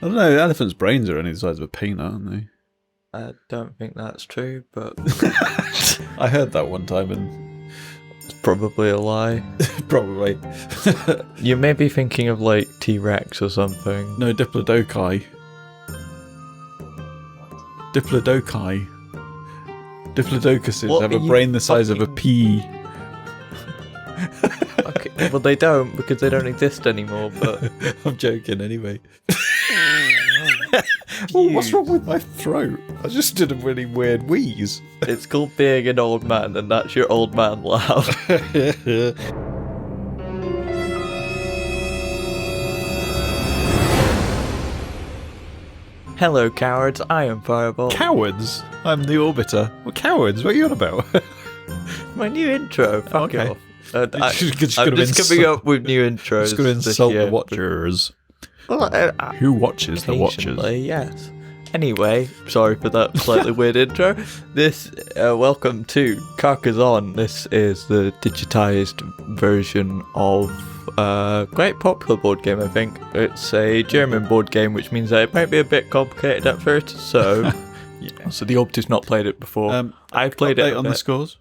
I don't know, elephants' brains are only the size of a peanut, aren't they? I don't think that's true, but I heard that one time and it's probably a lie. probably. You may be thinking of like T-Rex or something. No, Diplodocus. Diplodocus. Diplodocuses have a brain the size of a pea. Okay, well, they don't because they don't exist anymore, but... I'm joking anyway. Oh, what's wrong with my throat? I just did a really weird wheeze. It's called being an old man, and that's your old man laugh. Hello, cowards. I am Firebolt. Cowards? I'm the Orbiter. Well, cowards? What are you on about? My new intro. Fuck Okay. off. I'm just coming up with new intros. Just going to insult the watchers. Well, Who watches the watchers? occasionally, yes. Anyway, sorry for that slightly weird intro. Welcome to Carcassonne. This is the digitized version of a quite popular board game, I think. It's a German board game, which means that it might be a bit complicated at first. So, yeah. So the Orbiter's not played it before. I've played it on the scores.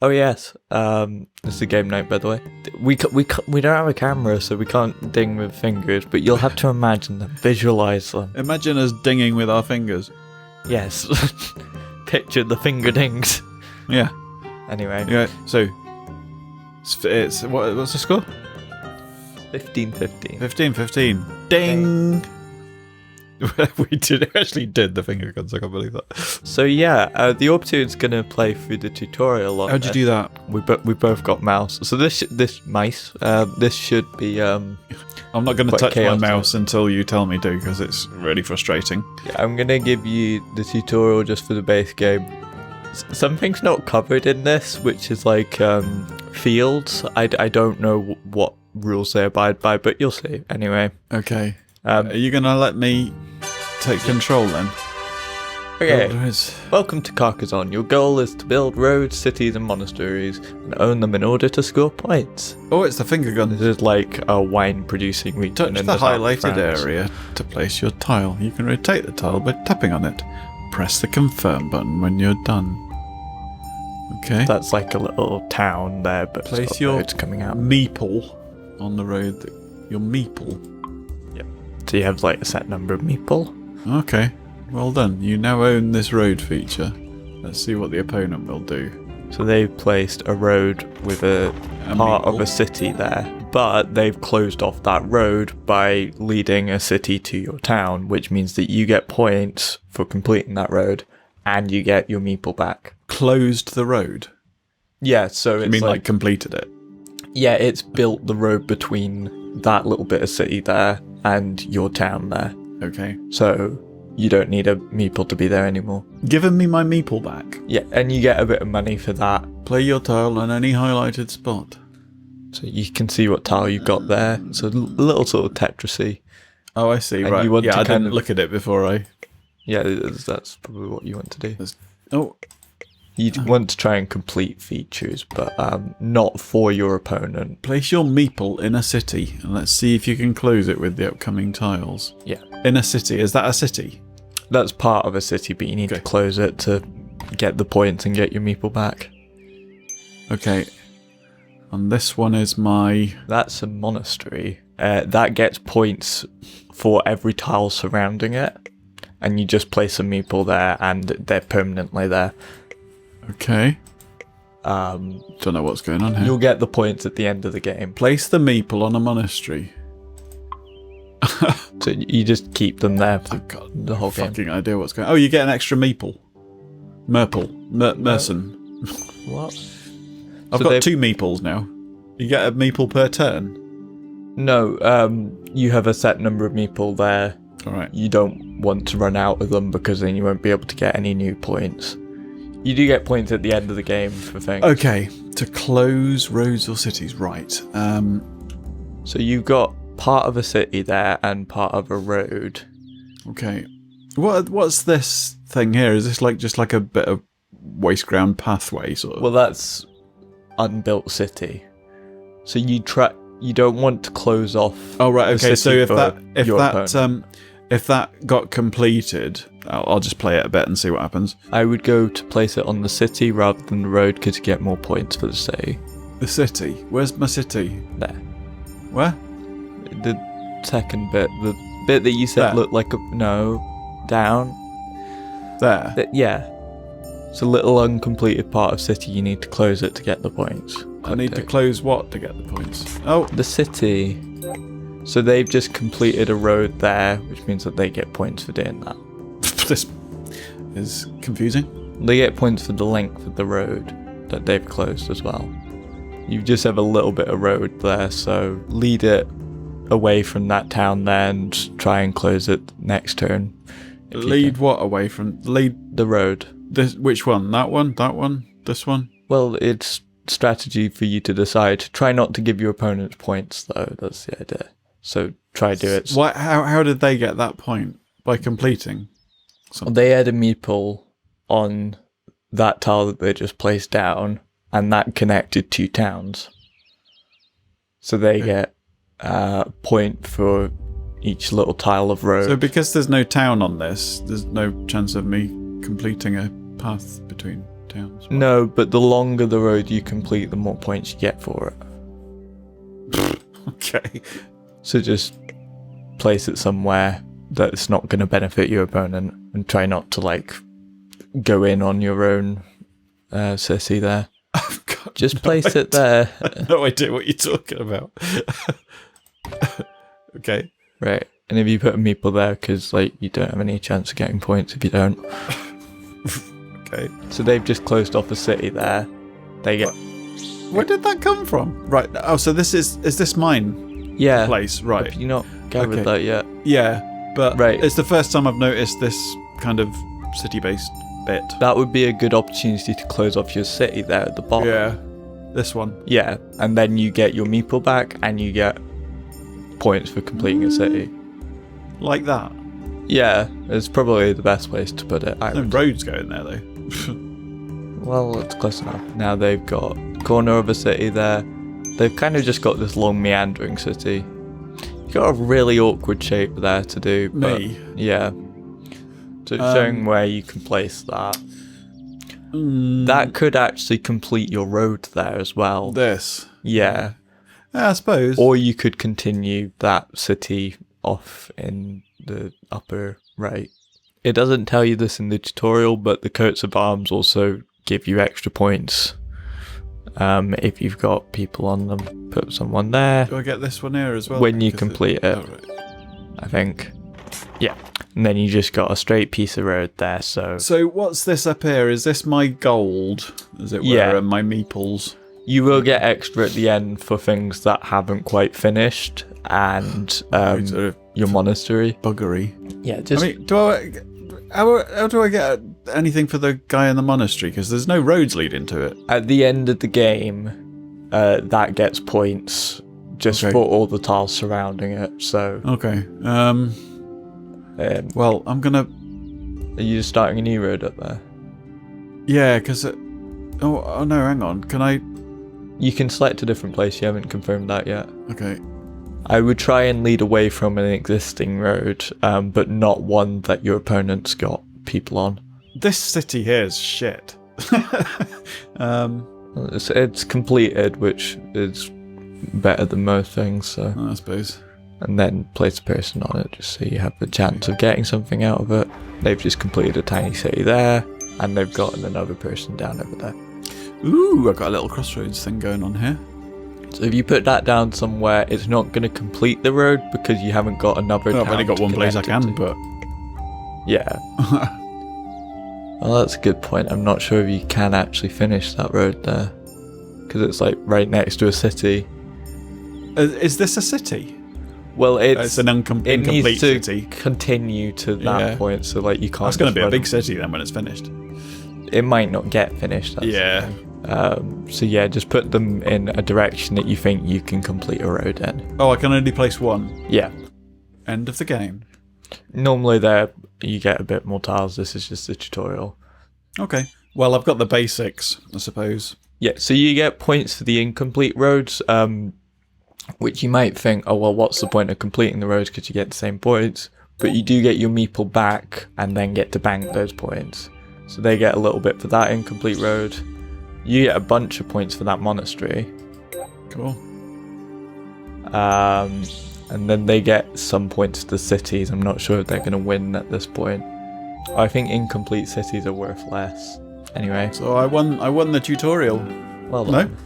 Oh yes, it's a game night, by the way. We don't have a camera, so we can't ding with fingers. But you'll have to imagine them, visualize them. Imagine us dinging with our fingers. Yes, picture the finger dings. Yeah. Anyway. Yeah. So it's what's the score? 15-15. 15-15. Ding. We actually did the finger guns. I can't believe that. So yeah, the Orbiter is gonna play through the tutorial on How'd you do that? We both got mouse. So this should be I'm not going to touch chaotic. my mouse until you tell me to, because it's really frustrating. Yeah, I'm gonna give you the tutorial just for the base game. Something's not covered in this, which is like fields. I don't know what rules they abide by, but you'll see anyway. Okay. Are you going to let me take control then? Okay. Welcome to Carcassonne. Your goal is to build roads, cities, and monasteries, and own them in order to score points. Oh, it's the finger gun. This is like a wine-producing region. Touch in the south of highlighted France. area to place your tile. You can rotate the tile by tapping on it. Press the confirm button when you're done. Okay. That's like a little town there, but Place it's got your roads coming out. meeple on the road. Your meeple. So you have like a set number of meeple. Okay. Well done. You now own this road feature. Let's see what the opponent will do. So they've placed a road with a part meeple. of a city there, but they've closed off that road by leading a city to your town, which means that you get points for completing that road, and you get your meeple back. Closed the road? Yeah, so it's I mean, like completed it? Yeah, it's built the road between that little bit of city there and your town there. Okay. So you don't need a meeple to be there anymore. Giving me my meeple back. Yeah, and you get a bit of money for that. Play your tile on any highlighted spot. So you can see what tile you've got there. It's a little sort of Tetrisy. Oh, I see. And Right. you want Yeah, to I kind didn't of- look at it before I... Yeah, that's probably what you want to do. Oh. You'd want to try and complete features, but not for your opponent. Place your meeple in a city, and let's see if you can close it with the upcoming tiles. Yeah. In a city. Is that a city? That's part of a city, but you need to close it to get the points and get your meeple back. Okay. And this one is my... That's a monastery. That gets points for every tile surrounding it. And you just place a meeple there, and they're permanently there. Okay. Don't know what's going on here. You'll get the points at the end of the game. Place the meeple on a monastery. So you just keep them there for I've got the whole game. fucking idea what's going on. Oh, you get an extra meeple. Merson. What? I've got 2 meeples now. You get a meeple per turn. No, you have a set number of meeple there. Alright. You don't want to run out of them because then you won't be able to get any new points. You do get points at the end of the game for things. Okay. To close roads or cities. Right. So you've got part of a city there and part of a road. Okay. What's this thing here? Is this like just like a bit of waste ground pathway sort of? Well, that's unbuilt city. So you don't want to close off. Oh right, the okay. So city if for that your opponent. if that got completed, I'll just play it a bit and see what happens. I would go to place it on the city rather than the road because you get more points for the city. The city? Where's my city? There. Where? The second bit. The bit that you said There. looked like a... No. Down. There? Yeah. It's a little uncompleted part of city. You need to close it to get the points. I need to close what to get the points? Oh, The city. So they've just completed a road there, which means that they get points for doing that. this is confusing. They get points for the length of the road that they've closed as well. You just have a little bit of road there, so lead it away from that town there and try and close it next turn. if you Lead can. what away from? Lead The road. this? Which one? That one? That one? This one? Well, it's strategy for you to decide. Try not to give your opponents points, though. That's the idea. So try do it. What? How did they get that point? By completing? They had a meeple on that tile that they just placed down, and that connected two towns. So they get a point for each little tile of road. So because there's no town on this, there's no chance of me completing a path between towns. No, but the longer the road you complete, the more points you get for it. Okay. So just place it somewhere that's not going to benefit your opponent, and try not to like go in on your own city there. I've got Just no place idea. it there. I have no idea what you're talking about. Okay. Right. And if you put a meeple there, because like you don't have any chance of getting points if you don't. Okay. So they've just closed off a city there. They get Where did that come from? Right. Oh, so this is this mine yeah. place? Right. Have you not gathered Okay. that yet? Yeah, but Right. it's the first time I've noticed this kind of city-based bit. That would be a good opportunity to close off your city there at the bottom. Yeah. This one. Yeah, and then you get your meeple back, and you get points for completing a city. Like that. Yeah, it's probably the best place to put it. No roads going there though. Well, it's close enough. Now they've got corner of a city there. They've kind of just got this long meandering city. You've got a really awkward shape there to do. But Me. yeah. So it's showing where you can place that. That could actually complete your road there as well. This. Yeah. Yeah, I suppose. Or you could continue that city off in the upper right. It doesn't tell you this in the tutorial, but the coats of arms also give you extra points. If you've got people on them, put someone there. Do I get this one here as well? When you Because complete it. Oh, right. I think. Yeah. And then you just got a straight piece of road there, so... So what's this up here? Is this my gold, as it were, Yeah. and my meeples? You will get extra at the end for things that haven't quite finished, and Sort of your monastery. buggery. Yeah, just... I mean, how do I get anything for the guy in the monastery? Because there's no roads leading to it. At the end of the game, that gets points just Okay. for all the tiles surrounding it, so... Okay. Um, Well, I'm gonna. are you just starting a new road up there? Yeah, because. Oh no! Hang on. Can I? You can select a different place, you haven't confirmed that yet. Okay. I would try and lead away from an existing road, but not one that your opponent's got people on. This city here is shit. It's completed, which is better than most things, so... I suppose. And then place a person on it, just so you have the chance of getting something out of it. They've just completed a tiny city there, and they've gotten another person down over there. Ooh, I've got a little crossroads thing going on here. So if you put that down somewhere, it's not going to complete the road because you haven't got another Well, I've town only got to one place I connect it can, to. but. Yeah. Well, that's a good point. I'm not sure if you can actually finish that road there. Because it's like right next to a city. Is this a city? Well, It's an it incomplete needs to city. continue to that Yeah. point, so like you can't... That's going just to be a run- big city then when it's finished. It might not get finished. That's Yeah. the thing. So yeah, just put them in a direction that you think you can complete a road in. Oh, I can only place one. Yeah. End of the game. Normally there you get a bit more tiles. This is just a tutorial. Okay. Well, I've got the basics, I suppose. Yeah, so you get points for the incomplete roads, which you might think, oh well, what's the point of completing the roads because you get the same points? but you do get your meeple back and then get to bank those points. So they get a little bit for that incomplete road. You get a bunch of points for that monastery. Cool. And then they get some points to the cities. I'm not sure if they're going to win at this point. I think incomplete cities are worth less. Anyway. So I won the tutorial. Well done.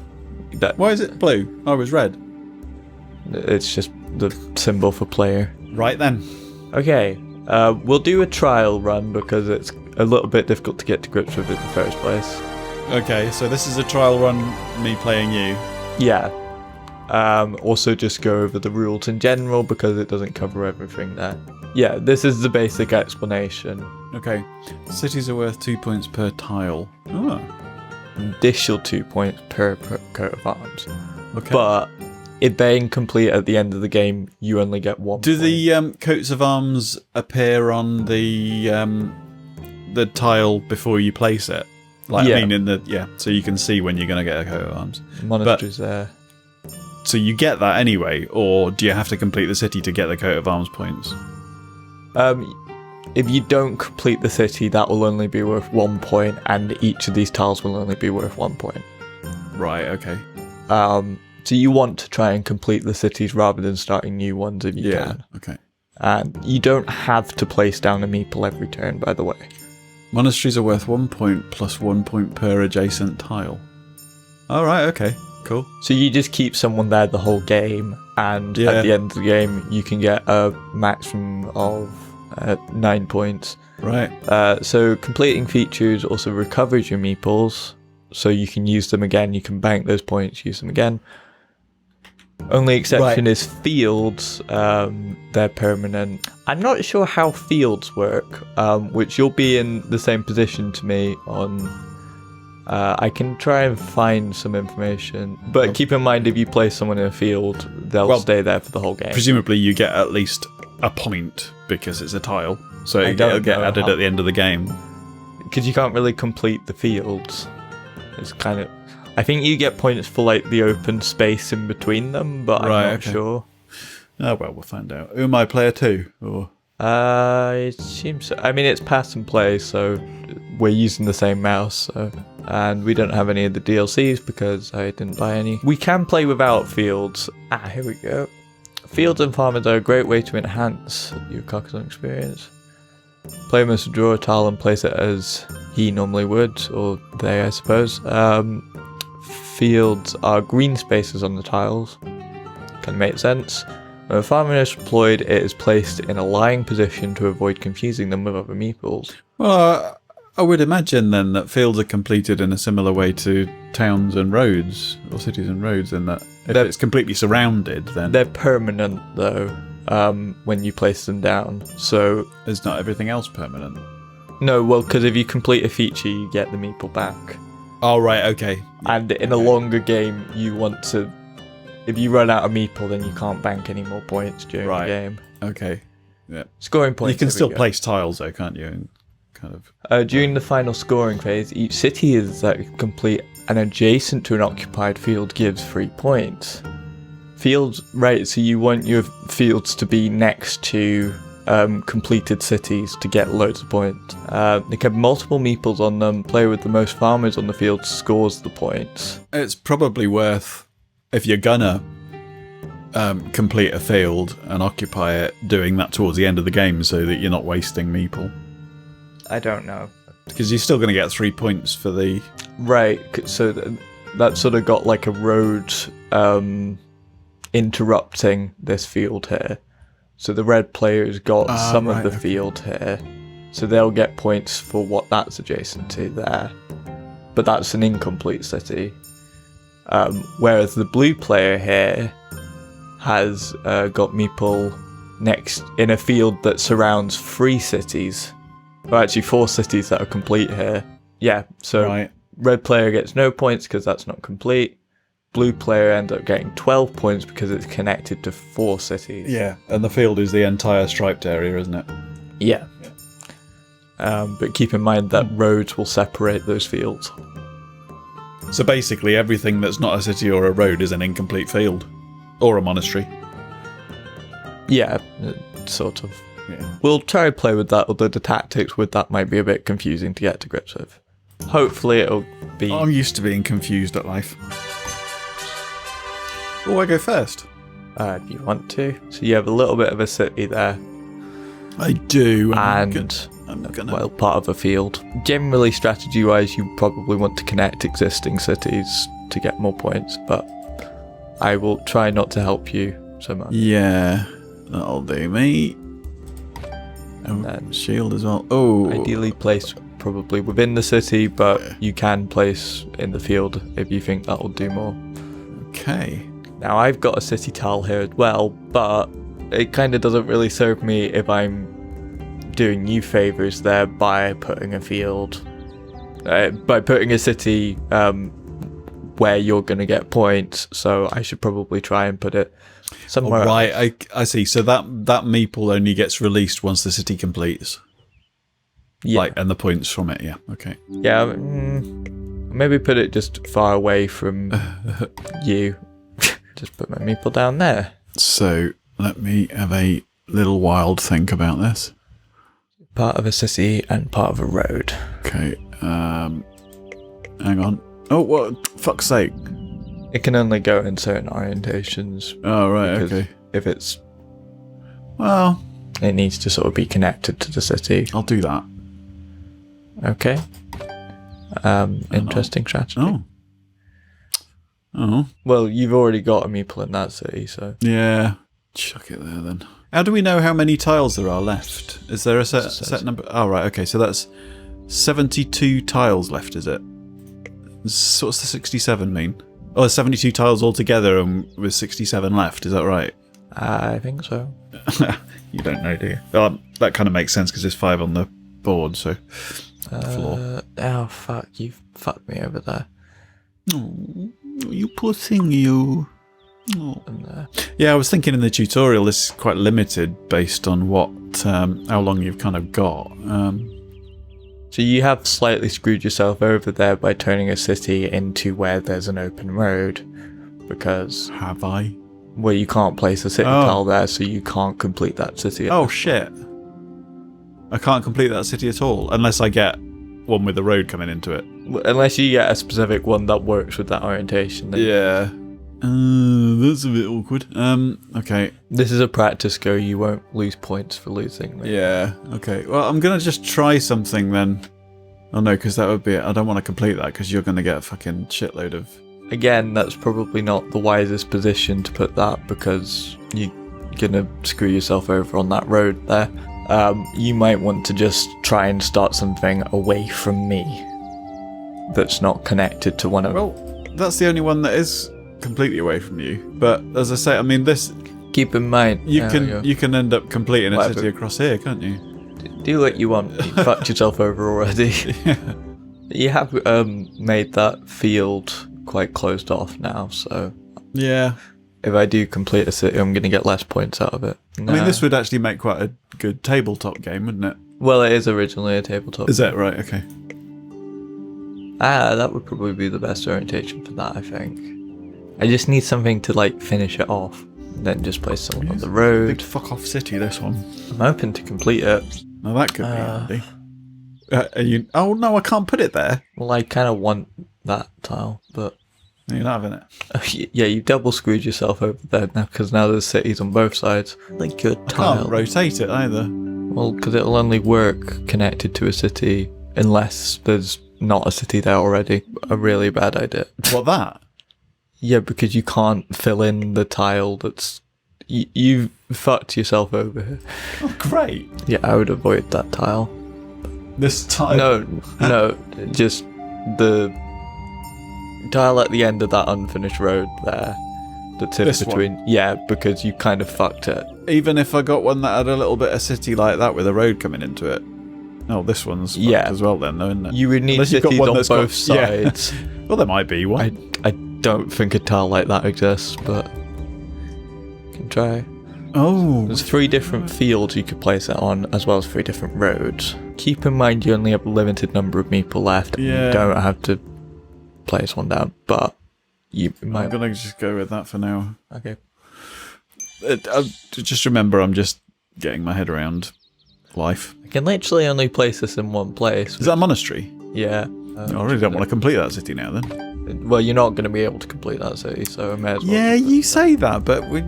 No? Why is it blue? I was red. It's just the symbol for player. Right then. Okay. We'll do a trial run because it's a little bit difficult to get to grips with it in the first place. Okay, so this is a trial run, me playing you. Yeah. Also just go over the rules in general because it doesn't cover everything there. Yeah, this is the basic explanation. Okay. Cities are worth 2 points per tile. Oh. Additional 2 points per coat of arms. Okay. But if they're incomplete at the end of the game, you only get 1 Do point. the coats of arms appear on the tile before you place it? Like, Yeah. I mean, so you can see when you're going to get a coat of arms. Monasteries there. So you get that anyway, or do you have to complete the city to get the coat of arms points? If you don't complete the city, that will only be worth 1 point, and each of these tiles will only be worth 1 point. Right, okay. So you want to try and complete the cities rather than starting new ones if you can. Okay. And you don't have to place down a meeple every turn, by the way. Monasteries are worth 1 point plus 1 point per adjacent tile. Alright, okay. Cool. So you just keep someone there the whole game, and at the end of the game, you can get a maximum of 9 points. Right. So completing features also recovers your meeples, so you can use them again. You can bank those points, use them again. Only exception is fields. They're permanent. I'm not sure how fields work, which you'll be in the same position to me on. I can try and find some information, but keep in mind if you place someone in a field, they'll stay there for the whole game. Presumably you get at least a point because it's a tile, so it'll get added at the end of the game. Because you can't really complete the fields. It's kind of... I think you get points for like the open space in between them, but I'm not sure. Oh well, we'll find out. Who am I, player 2? Or it seems so. I mean, it's pass and play, so we're using the same mouse, so... And we don't have any of the DLCs because I didn't buy any. We can play without fields. Here we go. Fields and farmers are a great way to enhance your Carcassonne experience. Player must draw a tile and place it as he normally would, or they, I suppose. Fields are green spaces on the tiles. Kind of makes sense. When a farmer is deployed, it is placed in a lying position to avoid confusing them with other meeples. well, I would imagine then that fields are completed in a similar way to towns and roads, or cities and roads, in that if it's completely surrounded, then they're permanent though. When you place them down, so is not everything else permanent? No, well, because if you complete a feature, you get the meeple back. Oh right, okay. And in a longer game, you want to. If you run out of meeple, then you can't bank any more points during the game. Okay. Yeah. Scoring points. You can still place tiles though, can't you? And kind of. During the final scoring phase, each city is complete and adjacent to an occupied field gives 3 points. Fields, right? So you want your fields to be next to completed cities to get loads of points. They can have multiple meeples on them. Player with the most farmers on the field scores the points. It's probably worth, if you're gonna complete a field and occupy it, doing that towards the end of the game so that you're not wasting meeple. I don't know. Because you're still going to get 3 points for the... Right, so that sort of got like a road interrupting this field here. So the red player's got some of the field here. So they'll get points for what that's adjacent to there. But that's an incomplete city. Whereas the blue player here has got meeple next in a field that surrounds 3 cities. Well, actually 4 cities that are complete here. Yeah, so red player gets no points because that's not complete. Blue player ends up getting 12 points because it's connected to 4 cities. Yeah, and the field is the entire striped area, isn't it? Yeah. But keep in mind that roads will separate those fields. So basically everything that's not a city or a road is an incomplete field. Or a monastery. Yeah, sort of. Yeah. We'll try and play with that, although the tactics with that might be a bit confusing to get to grips with. Hopefully it'll be... I'm used to being confused at life. Oh, I go first. If you want to. So you have a little bit of a city there. I do. And, gonna... part of a field. Generally, strategy-wise, you probably want to connect existing cities to get more points, but I will try not to help you so much. Yeah, that'll do me. And then shield as well. Oh, ideally place probably within the city, but you can place in the field if you think that'll do more. Okay. Now I've got a city tile here as well, but it kind of doesn't really serve me if I'm doing you favors there by putting a field, by putting a city where you're going to get points. So I should probably try and put it somewhere. Right, I see. So that meeple only gets released once the city completes. Yeah. Like, and the points from it. Yeah. Okay. Yeah. Maybe put it just far away from you. Just put my meeple down there. So let me have a little wild think about this. Part of a city and part of a road. Okay. Hang on. Oh, what? Fuck's sake. It can only go in certain orientations. Oh, right. Okay. If it's... Well... It needs to sort of be connected to the city. I'll do that. Okay. Interesting strategy. Oh. Oh. Well, you've already got a meeple in that city, so... Yeah. Chuck it there, then. How do we know how many tiles there are left? Is there a set number? Oh, right. Okay, so that's 72 tiles left, is it? So what's the 67 mean? Oh, there's 72 tiles altogether and with 67 left, is that right? I think so. You don't know, do you? Oh, that kind of makes sense because there's 5 on the board, so... floor. Oh, fuck. You fucked me over there. Oh, you poor thing, you. Oh. And, yeah, I was thinking in the tutorial this is quite limited based on what, how long you've kind of got. So you have slightly screwed yourself over there by turning a city into where there's an open road, because... Have I? Well, you can't place a city tile there, so you can't complete that city. Oh, shit. I can't complete that city at all, unless I get one with a road coming into it. Unless you get a specific one that works with that orientation. Then Yeah. That's a bit awkward. Okay. This is a practice go, you won't lose points for losing. Maybe. Yeah, okay. Well, I'm going to just try something then. Oh no, because that would be... I don't want to complete that because you're going to get a fucking shitload of... Again, that's probably not the wisest position to put that because you're going to screw yourself over on that road there. You might want to just try and start something away from me that's not connected to one of... Well, that's the only one that is completely away from you. But as I say, I mean, this... Keep in mind... You can end up completing a city across here, can't you? Do what you want. You fucked yourself over already. Yeah. You have made that field quite closed off now, so... Yeah. If I do complete a city, I'm going to get less points out of it. No. I mean, this would actually make quite a good tabletop game, wouldn't it? Well, it is originally a tabletop. Is that right? Okay. That would probably be the best orientation for that, I think. I just need something to, like, finish it off. And then just place someone on the road. Big fuck-off city, this one. I'm hoping to complete it. Now that could be handy. Oh, no, I can't put it there. Well, I kind of want that tile, but... No, you're not having it. Yeah, you double screwed yourself over there now, because now there's cities on both sides. Like good tile. I can't rotate it either. Well, because it'll only work connected to a city unless there's not a city there already. A really bad idea. What, that? Yeah, because you can't fill in the tile that's... You've fucked yourself over here. Oh, great. Yeah, I would avoid that tile. This tile? No, just the... tile at the end of that unfinished road there that's in this between one? Yeah, because you kind of fucked it. Even if I got one that had a little bit of city like that with a road coming into it. Oh, this one's fucked as well then, though, isn't it? You would need Unless cities on both sides. Yeah. Well, there might be one. I don't think a tile like that exists, but can try. Oh. There's 3 different fields you could place it on, as well as 3 different roads. Keep in mind you only have a limited number of meeple left, and you don't have to place one down, but you might... I'm gonna just go with that for now. Okay. Just remember, I'm just getting my head around life. I can literally only place this in one place. Is that a monastery? Yeah. I really don't want to complete that city now then. Well, you're not going to be able to complete that city, so I may as well. Yeah, you say that, but I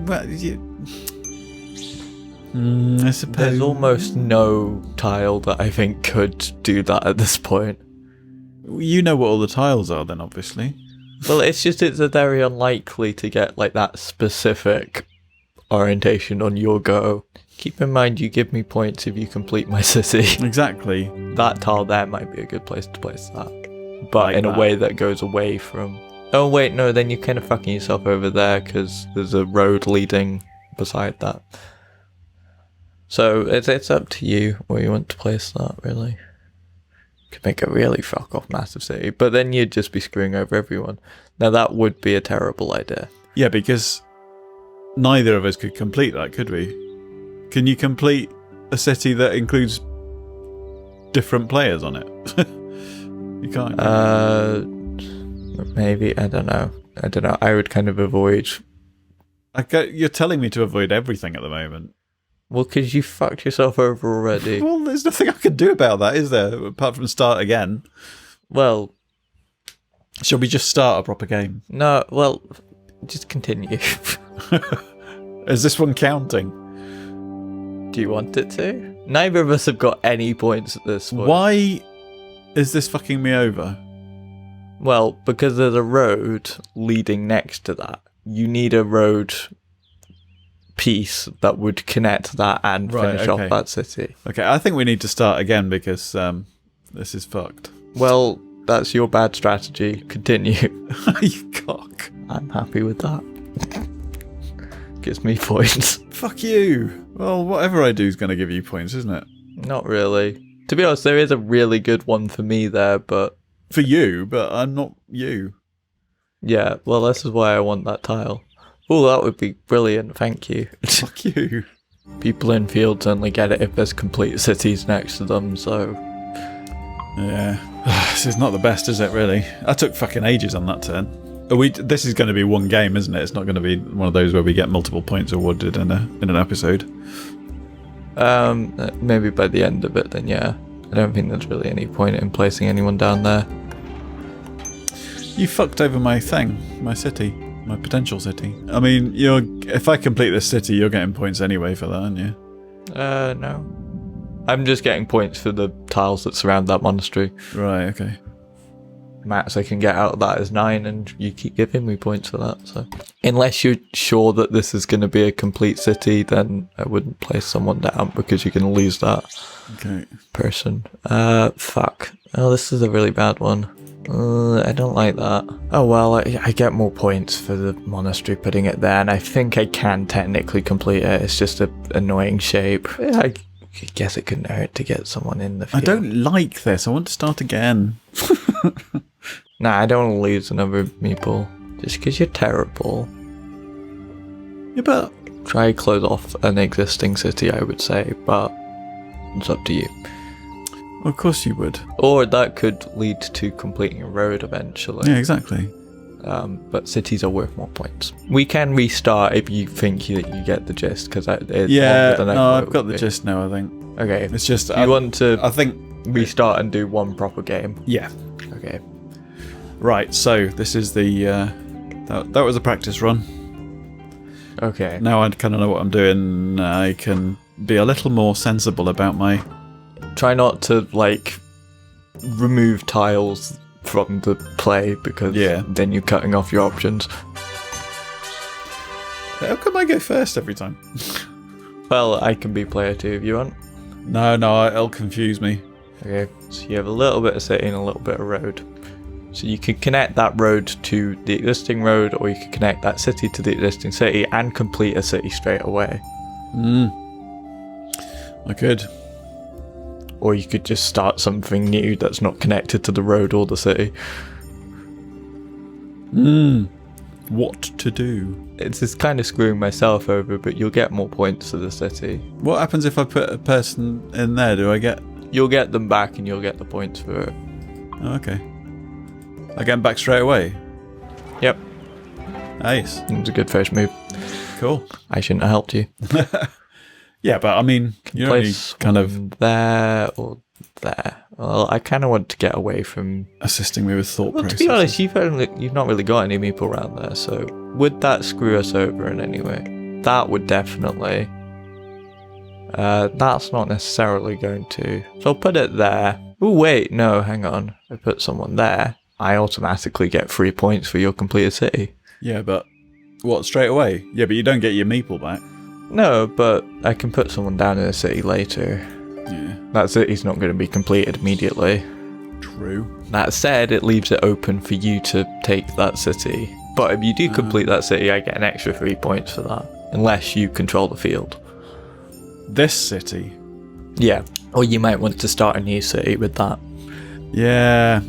suppose There's almost no tile that I think could do that at this point. you know what all the tiles are then, obviously. Well, it's very unlikely to get like that specific orientation on your go. Keep in mind, you give me points if you complete my city. Exactly. That tile there might be a good place to place that, but Like in that. a way that goes away from. Oh wait, no, then you're kind of fucking yourself over there because there's a road leading beside that. So it's up to you where you want to place that, really. Could make a really fuck off massive city, but then you'd just be screwing over everyone. Now that would be a terrible idea. Yeah, because neither of us could complete that, could we? Can you complete a city that includes different players on it? You can't. Maybe, I don't know. I would kind of avoid. You're telling me to avoid everything at the moment. Well, because you fucked yourself over already. Well, there's nothing I can do about that, is there? Apart from start again. Well, Shall we just start a proper game? no, well, just continue. Is this one counting? Do you want it to? Neither of us have got any points at this point. Why is this fucking me over? Well, because there's a road leading next to that. You need a road piece that would connect that and Right, finish okay. off that city. Okay, I think we need to start again because this is fucked. Well, that's your bad strategy. Continue. You cock. I'm happy with that. Gives me points. Fuck you. Well, whatever I do is going to give you points, isn't it? Not really. To be honest, there is a really good one for me there, but For you, but I'm not you. yeah, well, this is why I want that tile. Oh, that would be brilliant, thank you. Fuck you. People in fields only get it if there's complete cities next to them, so... Yeah. This is not the best, is it, really? I took fucking ages on that turn. This is going to be one game, isn't it? It's not going to be one of those where we get multiple points awarded in an episode. Maybe by the end of it, then yeah. I don't think there's really any point in placing anyone down there. You fucked over my thing, my city, my potential city. I mean, if I complete this city, you're getting points anyway for that, aren't you? No. I'm just getting points for the tiles that surround that monastery. Right, okay. Max I can get out of that is 9, and you keep giving me points for that, so... Unless you're sure that this is going to be a complete city, then I wouldn't place someone down, because you're going to lose that Okay. person. Fuck. Oh, this is a really bad one. I don't like that. Oh well, I get more points for the monastery putting it there, and I think I can technically complete it. It's just an annoying shape. I guess it couldn't hurt to get someone in the field. I don't like this. I want to start again. Nah, I don't want to lose another meeple. Just because you're terrible. Yeah, but... Try close off an existing city, I would say, but it's up to you. Of course you would. Or that could lead to completing a road eventually. Yeah, exactly. But cities are worth more points. We can restart if you think that you get the gist, because it's Yeah, longer than I no, thought it I've got would the be. gist now, I think. Okay, It's just... you want to I think... restart and do one proper game? Yeah. Okay. Right, so this is the... that was a practice run. Okay. Now I kind of know what I'm doing. I can be a little more sensible about my... Try not to, like, remove tiles from the play, because then you're cutting off your options. How come I go first every time? Well, I can be player 2 if you want. No, it'll confuse me. Okay, so you have a little bit of city and a little bit of road. So you can connect that road to the existing road, or you can connect that city to the existing city and complete a city straight away. I could. Or you could just start something new that's not connected to the road or the city. What to do? It's just kind of screwing myself over, but you'll get more points to the city. What happens if I put a person in there? Do I get... You'll get them back and you'll get the points for it. Oh, okay. I get them back straight away? Yep. Nice. It was a good first move. Cool. I shouldn't have helped you. Yeah, but I mean, you only Place kind of one there or there. Well, I kind of want to get away from... assisting me with thought Well, to processes. be honest, you've not really got any meeple around there, so would that screw us over in any way? That would definitely. That's not necessarily going to. So I'll put it there. Oh wait, no, hang on. I put someone there. I automatically get 3 points for your completed city. Yeah, but what, straight away? Yeah, but you don't get your meeple back. No, but I can put someone down in a city later. Yeah. That city's not going to be completed immediately. True. That said, it leaves it open for you to take that city. But if you do complete that city, I get an extra 3 points for that. Unless you control the field. This city? Yeah. Or you might want to start a new city with that. Yeah.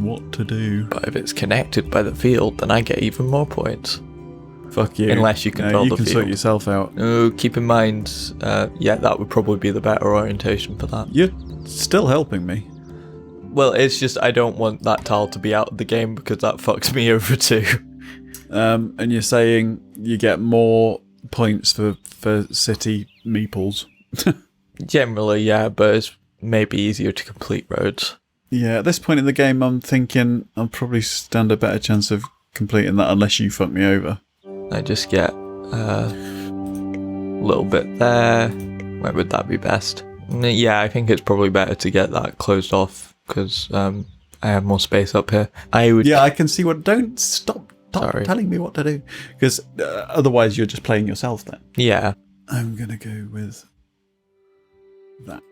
What to do? But if it's connected by the field, then I get even more points. Fuck you. Unless you control you the can field. sort yourself out. Oh, keep in mind, yeah, that would probably be the better orientation for that. You're still helping me. Well, it's just I don't want that tile to be out of the game because that fucks me over too. And you're saying you get more points for city meeples. Generally, yeah, but it's maybe easier to complete roads. Yeah, at this point in the game, I'm thinking I'll probably stand a better chance of completing that unless you fuck me over. I just get a little bit there. Where would that be best? Yeah, I think it's probably better to get that closed off because I have more space up here. I would. Yeah, I can see what. Don't stop Sorry. telling me what to do, because otherwise you're just playing yourself. Then Yeah. I'm gonna go with that.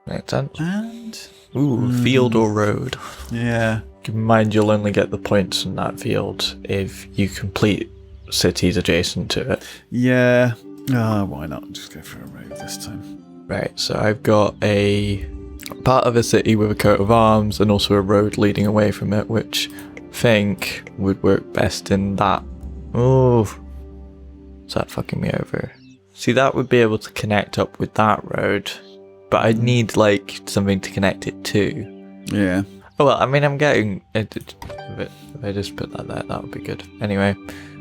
Makes sense. And Ooh, field or road. yeah, Keep in mind you'll only get the points in that field if you complete cities adjacent to it. yeah. Why not just go for a road this time? Right, so I've got a part of a city with a coat of arms and also a road leading away from it, which I think would work best in that. Oh, is that fucking me over? See, that would be able to connect up with that road, but I'd need like something to connect it to. Yeah. Oh well, I mean, I'm getting it. If I just put that there, that would be good. Anyway,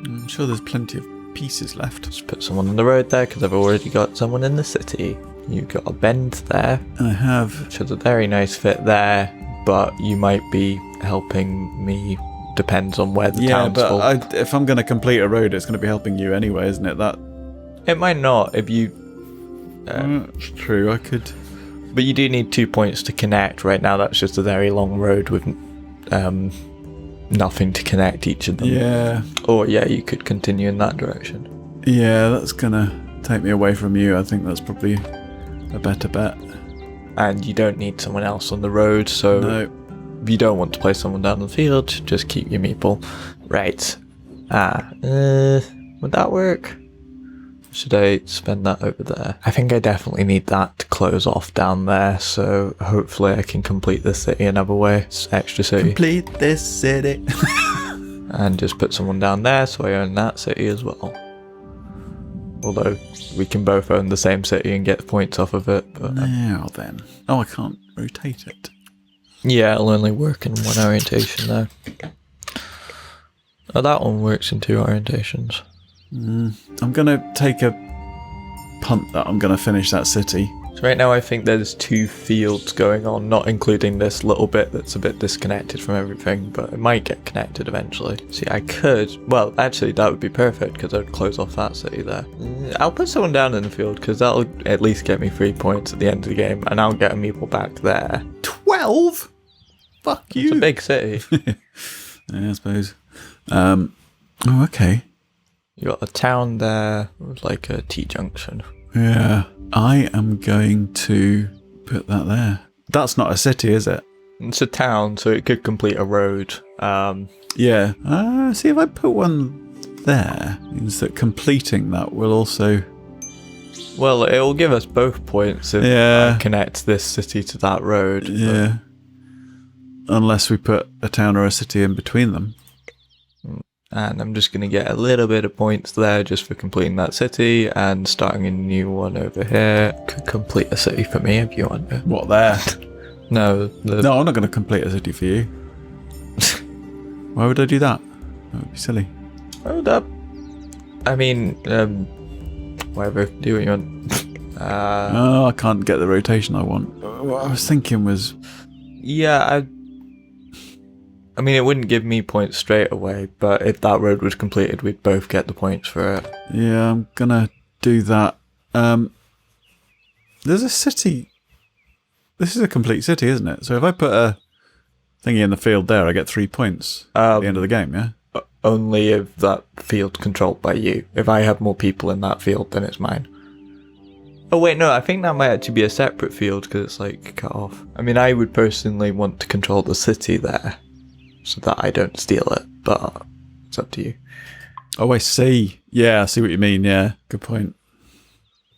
I'm sure there's plenty of pieces left. just put someone on the road there because I've already got someone in the city. You've got a bend there, I have. which is a very nice fit there, but you might be helping me. Depends on where the Yeah, town's full. but if I'm going to complete a road, it's going to be helping you anyway, isn't it? That. It might not if you. It's true. I could. But you do need 2 points to connect. Right now, that's just a very long road with nothing to connect each of them. Yeah. Or yeah, you could continue in that direction. Yeah, that's gonna take me away from you. I think that's probably a better bet. And you don't need someone else on the road, so No. if you don't want to play someone down the field, just keep your meeple. Right. Would that work? Should I spend that over there? I think I definitely need that to close off down there, so hopefully I can complete this city another way. It's extra city. Complete this city. And just put someone down there so I own that city as well. Although we can both own the same city and get points off of it. But Now then. Oh, I can't rotate it. yeah, it'll only work in one orientation though. Oh, that one works in 2 orientations. I'm gonna take a punt that I'm gonna finish that city. So right now I think there's 2 fields going on, not including this little bit that's a bit disconnected from everything, but it might get connected eventually. See, I could, well, actually that would be perfect because I'd close off that city there. I'll put someone down in the field because that'll at least get me 3 points at the end of the game, and I'll get a meeple back there. 12? Fuck you. It's a big city. Yeah, I suppose. Oh, okay. You got a town there with like a T-junction. Yeah. I am going to put that there. That's not a city, is it? It's a town, so it could complete a road. Yeah. See, if I put one there, means that completing that will also... Well, it will give us both points if Yeah. I connect this city to that road. but- Yeah. Unless we put a town or a city in between them. And I'm just going to get a little bit of points there just for completing that city and starting a new one over here. Could complete a city for me if you want to. What, there? No, No, I'm not going to complete a city for you. Why would I do that? That would be silly. Hold up. I mean, whatever. Do what you want. Oh, I can't get the rotation I want. What I was thinking was... Yeah, I mean, it wouldn't give me points straight away, but if that road was completed, we'd both get the points for it. Yeah, I'm gonna do that. There's a city... This is a complete city, isn't it? So if I put a thingy in the field there, I get 3 points at the end of the game, yeah? Only if that field's controlled by you. If I have more people in that field, then it's mine. Oh wait, no, I think that might actually be a separate field because it's like cut off. I mean, I would personally want to control the city there so that I don't steal it, but it's up to you. Oh, I see. Yeah, I see what you mean, yeah. Good point.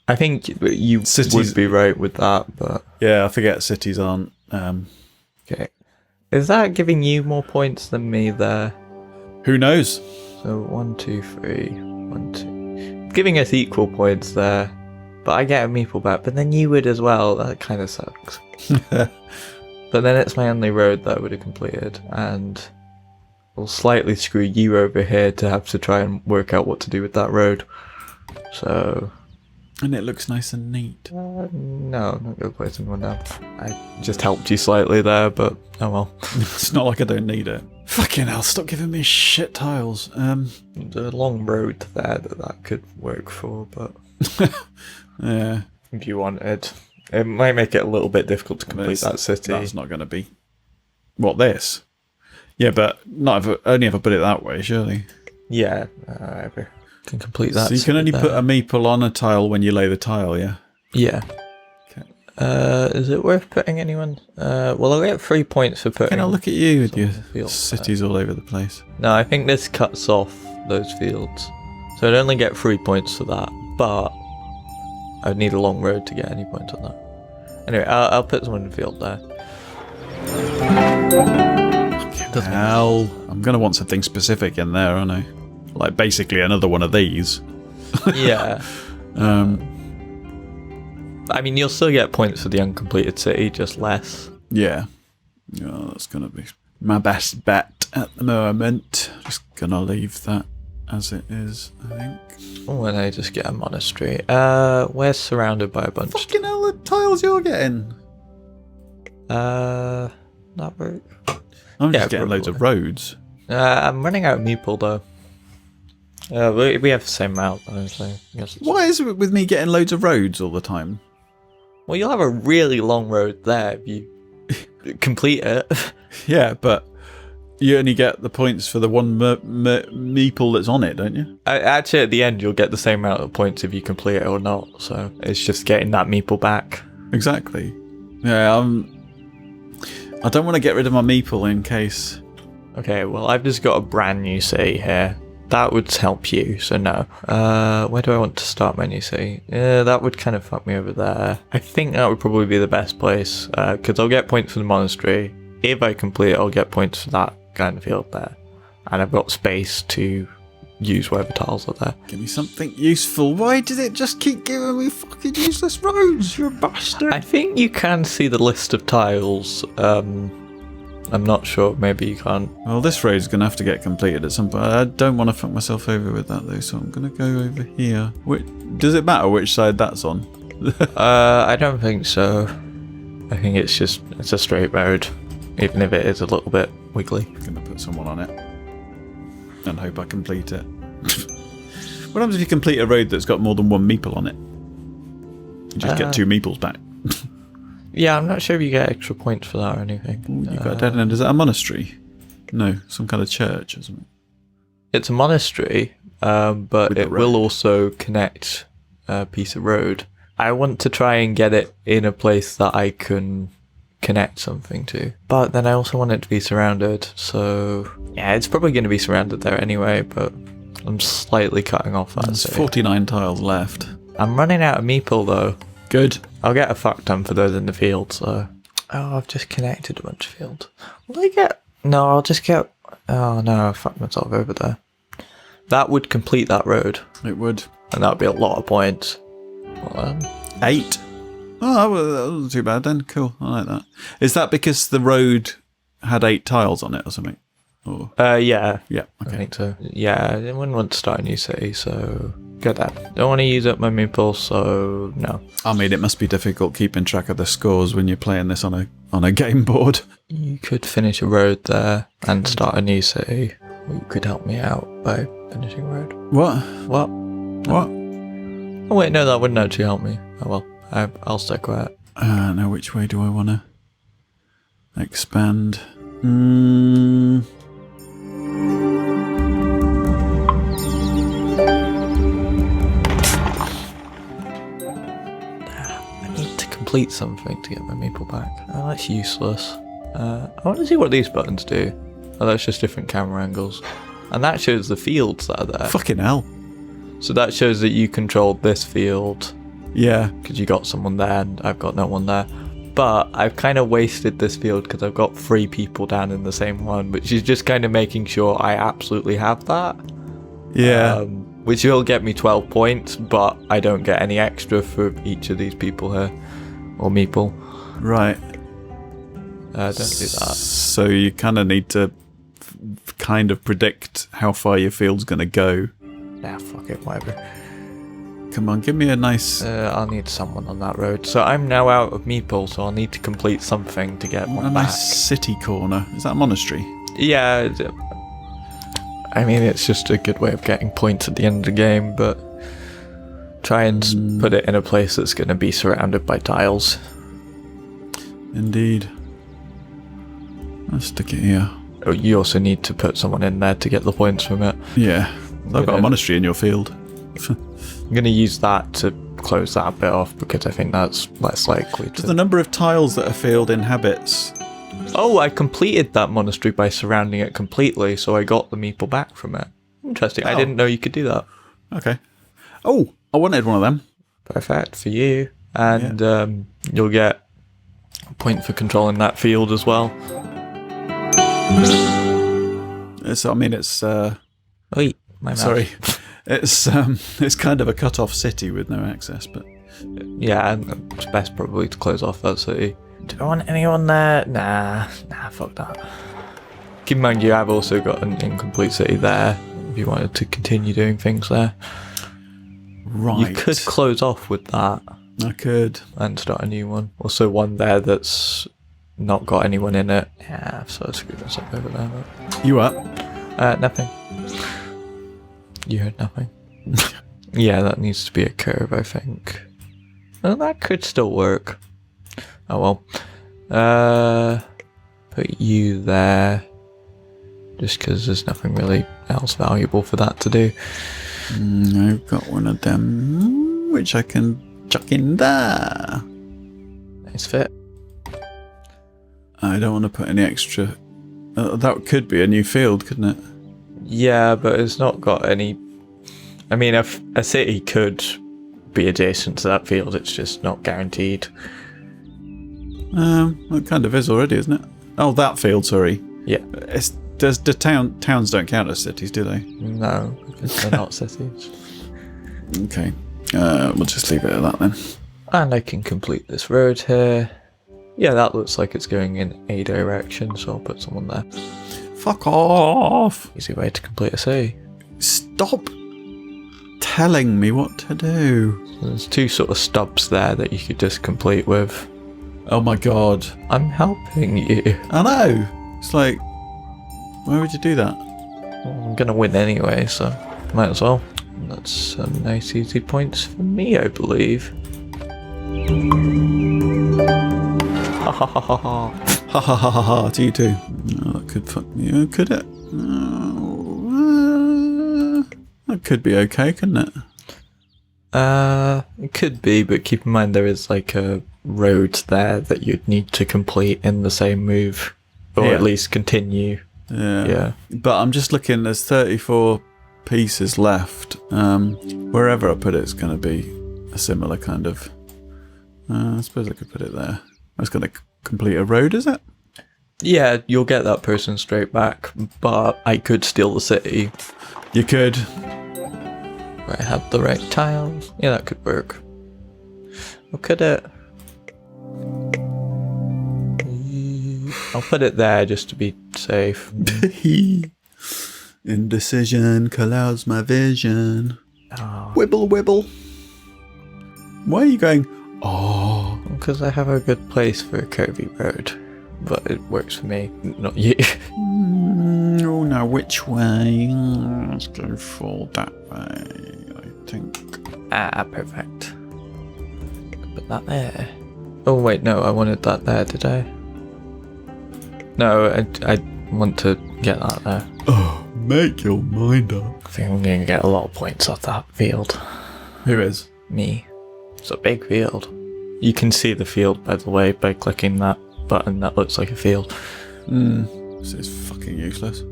I think you would be right with that, but... Yeah, I forget cities aren't... Okay. Is that giving you more points than me there? Who knows? So 1, 2, 3, 1, 2. It's giving us equal points there, but I get a meeple back, but then you would as well. That kind of sucks. But then it's my only road that I would have completed, and will slightly screw you over here to have to try and work out what to do with that road. So... And it looks nice and neat. No, I'm not going to place anyone down. I just helped you slightly there, but oh well. It's not like I don't need it. Fucking hell, stop giving me shit tiles. There's a long road there that could work for, but... Yeah. If you wanted. It might make it a little bit difficult to complete that city. That's not going to be... What, this? Yeah, but only if I put it that way, surely. Yeah, can complete that. So you can only put a meeple on a tile when you lay the tile, yeah? Yeah. Okay. Is it worth putting anyone? Well, I'll get 3 points for putting... Can I look at you with your cities all over the place? No, I think this cuts off those fields. So I'd only get 3 points for that, but I'd need a long road to get any points on that. Anyway, I'll put someone in the field there. Hell, I'm going to want something specific in there, aren't I? Like basically another one of these. Yeah. I mean, you'll still get points for the uncompleted city, just less. Yeah. Yeah, that's going to be my best bet at the moment. Just going to leave that as it is, I think. Oh, and I just get a monastery. We're surrounded by a bunch. Fucking hell, the tiles you're getting. Not very... I'm just getting loads of roads. I'm running out of meeple, though. We have the same amount, honestly. Why is it with me getting loads of roads all the time? Well, you'll have a really long road there if you complete it. Yeah, but you only get the points for the one meeple that's on it, don't you? Actually, at the end, you'll get the same amount of points if you complete it or not. So it's just getting that meeple back. Exactly. Yeah, I don't want to get rid of my meeple in case... Okay, well, I've just got a brand new city here. That would help you, so no. Where do I want to start my new city? That would kind of fuck me over there. I think that would probably be the best place, because I'll get points for the monastery. If I complete it, I'll get points for that kind of field there. And I've got space to use whatever tiles are there. Give me something useful. Why did it just keep giving me fucking useless roads, you bastard? I think you can see the list of tiles. I'm not sure, maybe you can't. Well, this road's going to have to get completed at some point. I don't want to fuck myself over with that though, so I'm going to go over here. Does it matter which side that's on? I don't think so. I think it's a straight road, even if it is a little bit wiggly. I'm going to put someone on it and hope I complete it. What happens if you complete a road that's got more than one meeple on it? You just get 2 meeples back. Yeah, I'm not sure if you get extra points for that or anything. Ooh, you got a dead end. Is that a monastery? No, some kind of church or something. It's a monastery, but it will also connect a piece of road. I want to try and get it in a place that I can connect something to. But then I also want it to be surrounded, so... Yeah, it's probably going to be surrounded there anyway, but I'm slightly cutting off that. There's 49 tiles left. I'm running out of meeple, though. Good. I'll get a fuck ton for those in the field, so... Oh, I've just connected a bunch of fields. Will I get... No, I'll just get... Oh, no, I fucked myself over there. That would complete that road. It would. And that would be a lot of points. Well, 8. Oh, well, that wasn't too bad then. Cool, I like that. Is that because the road had 8 tiles on it or something? Or... yeah. Yeah, okay. I think so. Yeah, I wouldn't want to start a new city, so... Got that. Don't want to use up my meeple, so no. I mean, it must be difficult keeping track of the scores when you're playing this on a game board. You could finish a road there and start a new city. Or you could help me out by finishing a road. What? What? What? Oh wait, no, that wouldn't actually help me. Oh well, I'll stay quiet. Now which way do I want to expand? Complete something to get my meeple back. Oh, that's useless. I want to see what these buttons do. Oh, that's just different camera angles. And that shows the fields that are there. Fucking hell. So that shows that you controlled this field. Yeah. Because you got someone there and I've got no one there. But I've kind of wasted this field because I've got 3 people down in the same one, which is just kind of making sure I absolutely have that. Yeah. Which will get me 12 points, but I don't get any extra for each of these people here. Or meeple. Right. Don't do that. So you kind of need to kind of predict how far your field's going to go. Nah, fuck it, whatever. Come on, give me a nice... I'll need someone on that road. So I'm now out of meeple, so I'll need to complete something to get one a back. nice city corner. Is that a monastery? Yeah. I mean, it's just a good way of getting points at the end of the game, but... Try and put it in a place that's going to be surrounded by tiles. Indeed. Let's stick it here. Oh, you also need to put someone in there to get the points from it. Yeah. I've got a monastery in your field. I'm going to use that to close that bit off because I think that's less likely to... The number of tiles that a field inhabits. Oh, I completed that monastery by surrounding it completely, so I got the meeple back from it. Interesting. I didn't know you could do that. Okay. Oh, I wanted one of them. Perfect for you. And you'll get a point for controlling that field as well. It's my mouse. Sorry. It's kind of a cut-off city with no access, but... Yeah, and it's best probably to close off that city. Do I want anyone there? Nah, fuck that. Keep in mind you have also got an incomplete city there, if you wanted to continue doing things there. Right. You could close off with that. I could. And start a new one. Also one there that's not got anyone in it. Yeah, I've sort of screwed myself over there. But... You up? Nothing. You heard nothing. Yeah, that needs to be a curve, I think. Well, that could still work. Oh well. Put you there. Just because there's nothing really else valuable for that to do. I've got one of them, which I can chuck in there. Nice fit. I don't want to put any extra... that could be a new field, couldn't it? Yeah, but it's not got any... I mean, a city could be adjacent to that field, it's just not guaranteed. It kind of is already, isn't it? Oh, that field, sorry. Yeah. Towns don't count as cities, do they? No, because they're not cities. Okay. We'll just leave it at that then. And I can complete this road here. Yeah, that looks like it's going in a direction, so I'll put someone there. Fuck off! Easy way to complete a city. Stop telling me what to do. So there's 2 sort of stubs there that you could just complete with. Oh my god. I'm helping you. I know. It's like, why would you do that? Well, I'm gonna win anyway, so might as well. That's some nice easy points for me, I believe. Ha ha ha ha ha. Ha ha ha ha ha to you too. Oh, that could fuck me. Could it? That could be okay, couldn't it? It could be, but keep in mind there is like a road there that you'd need to complete in the same move. Or at least continue. Yeah. But I'm just looking, there's 34 pieces left. Wherever I put it's going to be a similar kind of... I suppose I could put it there. I was going to complete a road, is it? Yeah, you'll get that person straight back, but I could steal the city. You could. Where I had the right tiles. Yeah, that could work. Or could it? I'll put it there just to be safe. Indecision clouds my vision. Oh, Wibble, wibble. Why are you going, oh? because I have a good place for a curvy road. But it works for me, not you. Oh, now which way? Let's go for that way, I think. Ah, perfect. Put that there. Oh wait, no, I wanted that there, did I? No, I want to get that there. Oh, make your mind up. I think I'm going to get a lot of points off that field. Who is? Me. It's a big field. You can see the field, by the way, by clicking that button that looks like a field. This is fucking useless.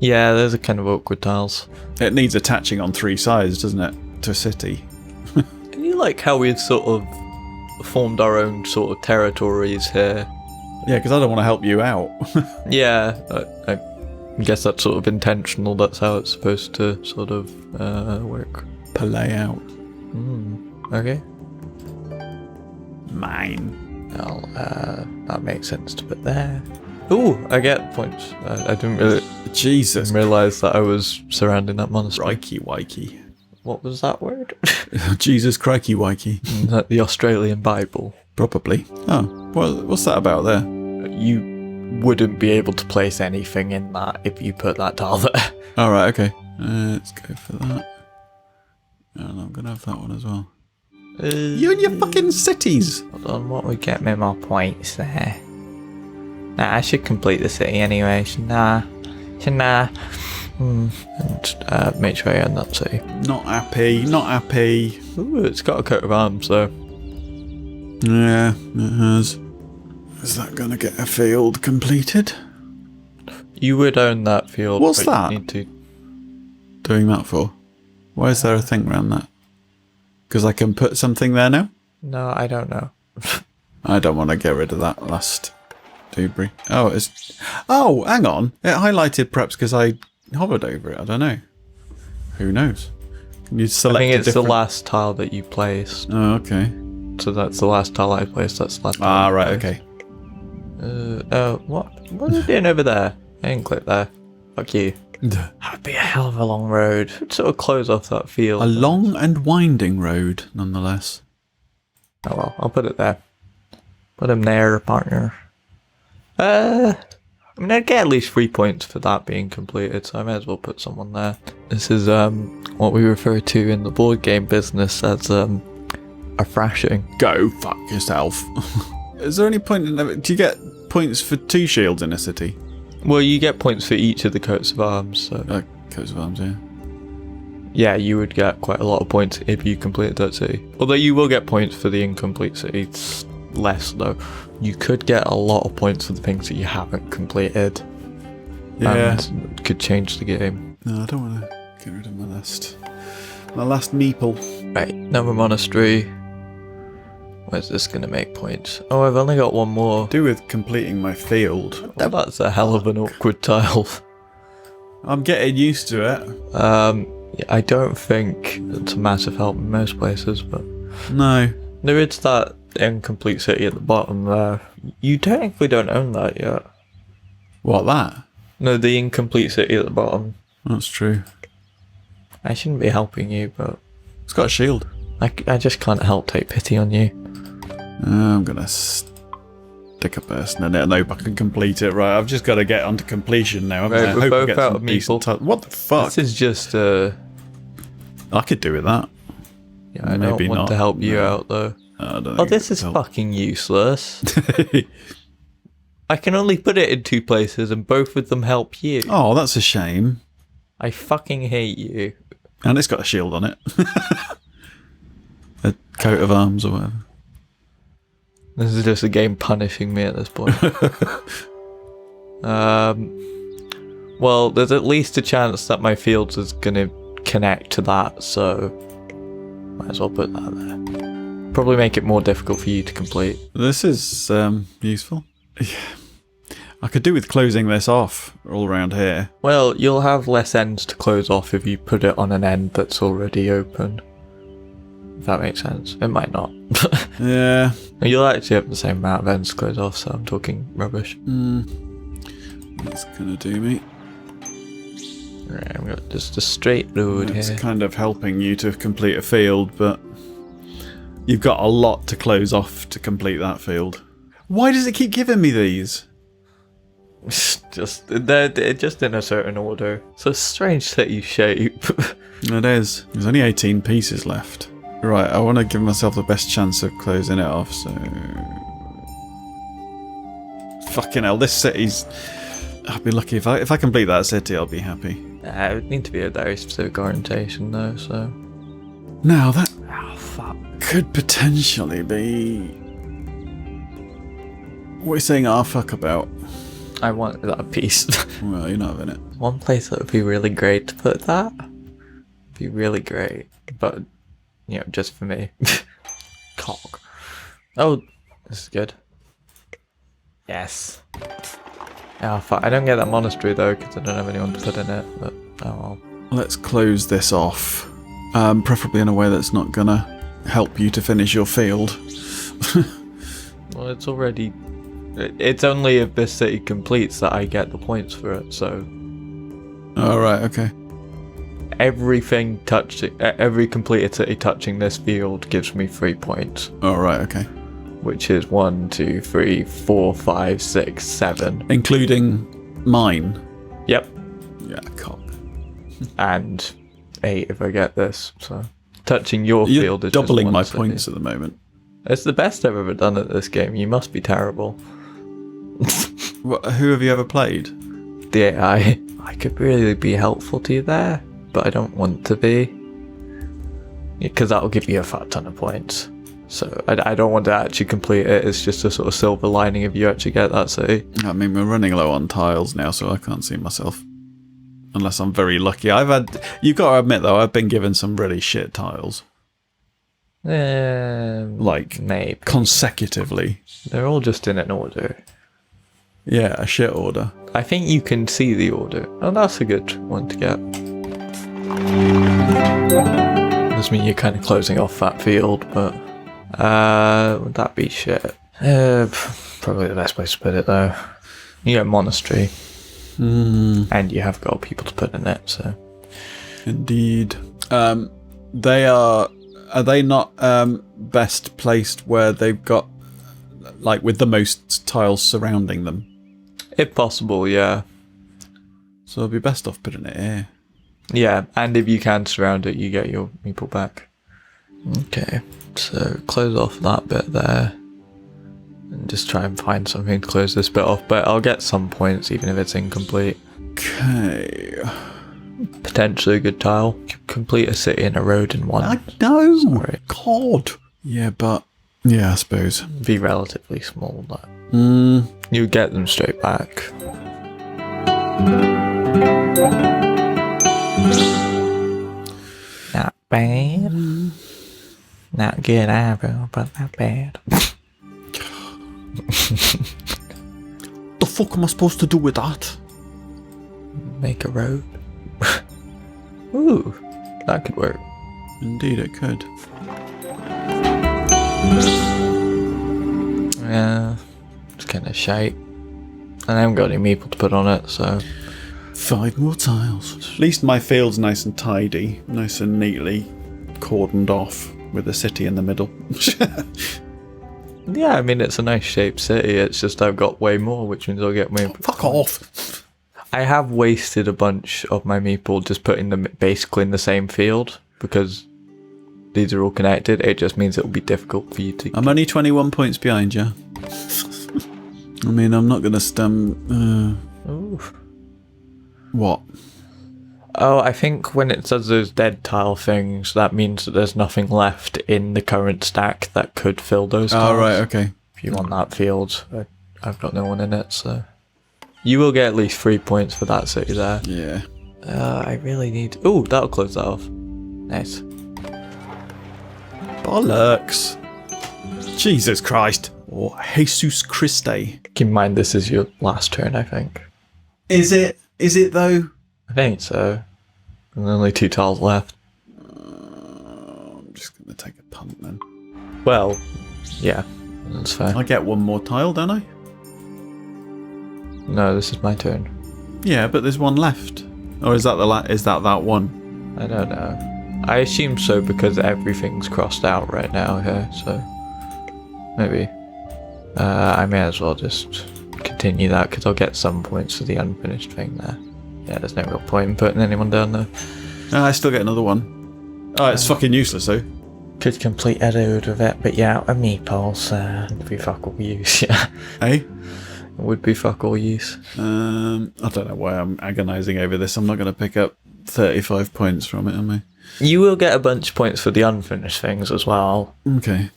Yeah, there's a kind of awkward tiles. It needs attaching on 3 sides, doesn't it? To a city. And you like how we've sort of formed our own sort of territories here. Yeah, because I don't want to help you out. Yeah, I guess that's sort of intentional. That's how it's supposed to sort of work. Play out. Okay. Mine. Well, that makes sense to put there. Ooh, I get points. I didn't really Jesus. realise that I was surrounding that monastery. Crikey wikey. What was that word? Jesus crikey wikey. Is that the Australian Bible? Probably. Oh, what's that about there? You wouldn't be able to place anything in that if you put that tile there. Alright, okay. Let's go for that. And I'm going to have that one as well. You and your fucking cities! Hold on, what would get me more points there? Nah, I should complete the city anyway, shouldn't I? And make sure I own that city. Not happy, not happy. Ooh, it's got a coat of arms though. Yeah, it has. Is that going to get a field completed? You would own that field. What's but that? You need to... Doing that for? Why is there a thing around that? Because I can put something there now? No, I don't know. I don't want to get rid of that last debris. Oh, it's... Oh, hang on. It highlighted perhaps because I hovered over it. I don't know. Who knows? Can you select I think a it's different... the last tile that you placed. Oh, okay. So that's the last tile I placed. That's the last tile. Ah, I right, placed. okay. What are you doing over there? I didn't click there. Fuck you. That'd be a hell of a long road. It'd sort of close off that field. A long and winding road, nonetheless. Oh well, I'll put it there. Put him there, partner. I mean, I'd get at least 3 points for that being completed, so I may as well put someone there. This is what we refer to in the board game business as a thrashing. Go fuck yourself. Is there any point in... Do you get points for 2 shields in a city? Well, you get points for each of the coats of arms, so... Coats of arms, yeah. Yeah, you would get quite a lot of points if you completed that city. Although you will get points for the incomplete city. It's less, though. You could get a lot of points for the things that you haven't completed. Yeah. And could change the game. No, I don't want to get rid of my last meeple. Right, another monastery. Where's this going to make points? Oh, I've only got one more. Do with completing my field. Well, that's a hell of an awkward tile. I'm getting used to it. I don't think it's a massive help in most places, but... No. There is that incomplete city at the bottom there. You technically don't own that yet. What, that? No, the incomplete city at the bottom. That's true. I shouldn't be helping you, but... It's got a shield. I just can't help take pity on you. I'm going to stick a person in it and hope I can complete it. Right, I've just got to get onto completion now. Right, I we're hope I both get out some of decent meeple. What the fuck? This is just, I could do with that. Yeah, I Maybe don't want not. to help you No. out, though. I don't Oh, think this it is would fucking useless. I can only put it in 2 places and both of them help you. Oh, that's a shame. I fucking hate you. And it's got a shield on it. A coat of arms or whatever. This is just a game punishing me at this point. Well, there's at least a chance that my fields is going to connect to that, so might as well put that there. Probably make it more difficult for you to complete. This is useful. Yeah. I could do with closing this off all around here. Well, you'll have less ends to close off if you put it on an end that's already open. If that makes sense. It might not. Yeah. You'll actually have the same amount of ends to close off, so I'm talking rubbish. That's gonna do me. Right, we've got just a straight road It's here. kind of helping you to complete a field, but you've got a lot to close off to complete that field. Why does it keep giving me these? They're just in a certain order. It's a strange city shape. It is. There's only 18 pieces left. Right, I want to give myself the best chance of closing it off, so... Fucking hell, this city's... I'll be lucky if I complete that city, I'll be happy. It would need to be a very specific orientation though, so... Now, that Oh, fuck. could potentially be... What are you saying, fuck about? I want that piece. Well, you're not having it. One place that would be really great to put that. Be really great. But, you know, just for me. Cock. Oh, this is good. Yes. Oh, fuck. I don't get that monastery though, because I don't have anyone to put in it, but oh well. Let's close this off. Preferably in a way that's not gonna help you to finish your field. Well, it's already... It's only if this city completes that I get the points for it, so... Alright, okay. Every completed city touching this field gives me 3 points. Alright, okay. Which is 1, 2, 3, 4, 5, 6, 7. Including mine? Yep. Yeah, cock. And 8 if I get this, so... Touching your You're field is doubling just my one city. points at the moment. It's the best I've ever done at this game. You must be terrible. Who have you ever played? The AI. I could really be helpful to you there, but I don't want to be. Because that'll give you a fat ton of points. So I don't want to actually complete it. It's just a sort of silver lining if you actually get that city. I mean, we're running low on tiles now, so I can't see myself. Unless I'm very lucky. You've got to admit, though, I've been given some really shit tiles. Like, maybe. consecutively. They're all just in an order. Yeah, a shit order. I think you can see the order. Oh, that's a good one to get. Does mean you're kind of closing off that field, but... would that be shit? Probably the best place to put it, though. You get monastery. And you have got people to put in it, so... Indeed. Are they not best placed where they've got, like, with the most tiles surrounding them? If possible, yeah. So it'll be best off putting it here. Yeah, and if you can surround it, you get your people back. Okay, so close off that bit there. And just try and find something to close this bit off, but I'll get some points even if it's incomplete. Okay. Potentially a good tile. Complete a city and a road in one. I know! Sorry. God! Yeah, but... Yeah, I suppose. Be relatively small, though. You get them straight back. Not bad. Not good either, but not bad. The fuck am I supposed to do with that? Make a road. Ooh, that could work. Indeed it could. Yeah, it's kind of shite. And I haven't got any meeple to put on it, so... 5 more tiles. At least my field's nice and tidy. Nice and neatly cordoned off with a city in the middle. Yeah, I mean, it's a nice shaped city. It's just I've got way more, which means I'll get way... Fuck off! I have wasted a bunch of my meeple just putting them basically in the same field, because these are all connected. It just means it will be difficult for you to... I'm only 21 points behind you. I mean, I'm not going to stem... Ooh. What? Oh, I think when it says those dead tile things, that means that there's nothing left in the current stack that could fill those tiles. Oh, right, okay. If you want that field, I've got no one in it, so... You will get at least 3 points for that city there. Yeah. I really need... Ooh, that'll close that off. Nice. Bollocks. Jesus Christ. Or Jesus Christe. Keep in mind, this is your last turn, I think. Is it? Is it though? I think so. And only 2 tiles left. I'm just going to take a punt then. Well, yeah, that's fair. I get 1 more tile, don't I? No, this is my turn. Yeah, but there's 1 left. Or is that that one? I don't know. I assume so because everything's crossed out right now here, so maybe. I may as well just continue that because I'll get some points for the unfinished thing there. Yeah, there's no real point in putting anyone down there. I still get another one. Oh, it's fucking useless though. Could complete a load of it, but yeah, a meatballs would be fuck all use, yeah. Eh? It would be fuck all use. I don't know why I'm agonising over this. I'm not going to pick up 35 points from it, am I? You will get a bunch of points for the unfinished things as well. Okay.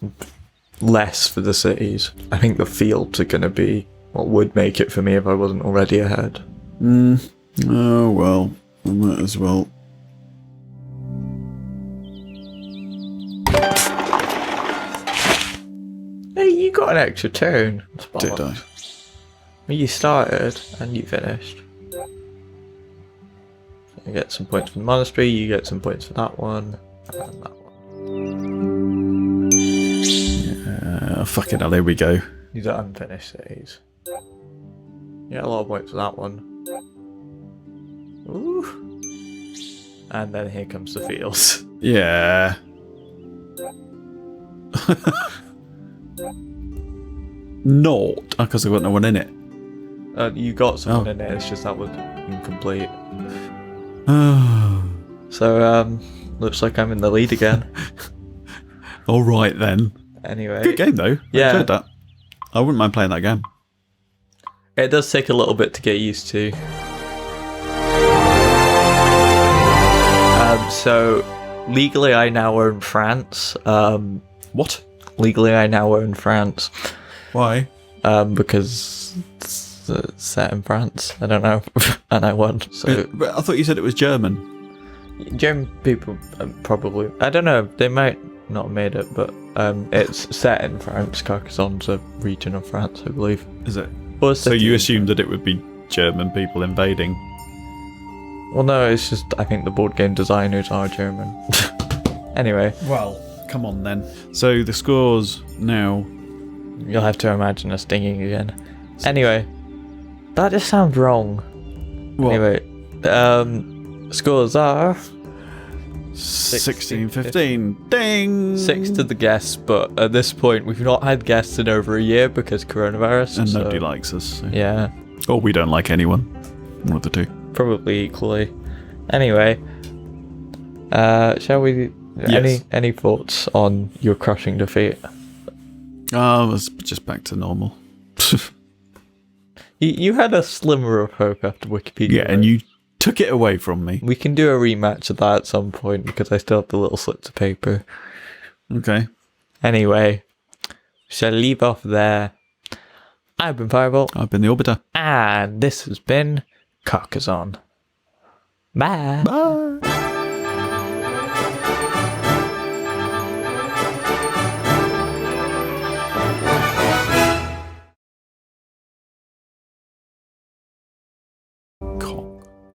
Less for the cities. I think the fields are going to be what would make it for me if I wasn't already ahead. Oh, well. I might as well. Hey, you got an extra turn. Did I? You started and you finished. You get some points for the monastery, you get some points for that one, and that one. Yeah, fucking hell, here we go. These are unfinished cities. You get a lot of points for that one. Ooh. And then here comes the fields. Yeah. Not. Because I've got no one in it. You got someone in it, it's just that was incomplete. Oh. So, looks like I'm in the lead again. Alright then. Anyway. Good game though. Yeah. I enjoyed that. I wouldn't mind playing that game. It does take a little bit to get used to. So, legally I now own France. What? Legally I now own France. Why? Because it's set in France. I don't know. And I won. So But I thought you said it was German. German people probably... I don't know. They might not have made it, but it's set in France. Carcassonne's a region of France, I believe. Is it? Or So you assumed that it would be German people invading? Well, no, it's just I think the board game designers are German. Anyway. Well, come on then. So the scores now... You'll have to imagine us dinging again. Anyway. That just sounds wrong. What? Anyway. Scores are... 16, 15. Ding! 6 to the guests, but at this point we've not had guests in over a year because coronavirus. And so, nobody likes us. So. Yeah. Or we don't like anyone. One of the two. Probably equally. Anyway. Shall we... Yes. Any thoughts on your crushing defeat? Oh, it's just back to normal. You had a slimmer of hope after Wikipedia. Yeah, and you took it away from me. We can do a rematch of that at some point because I still have the little slips of paper. Okay. Anyway, shall I leave off there? I've been Firebolt. I've been the Orbiter. And this has been Carcassonne. Bye. Bye.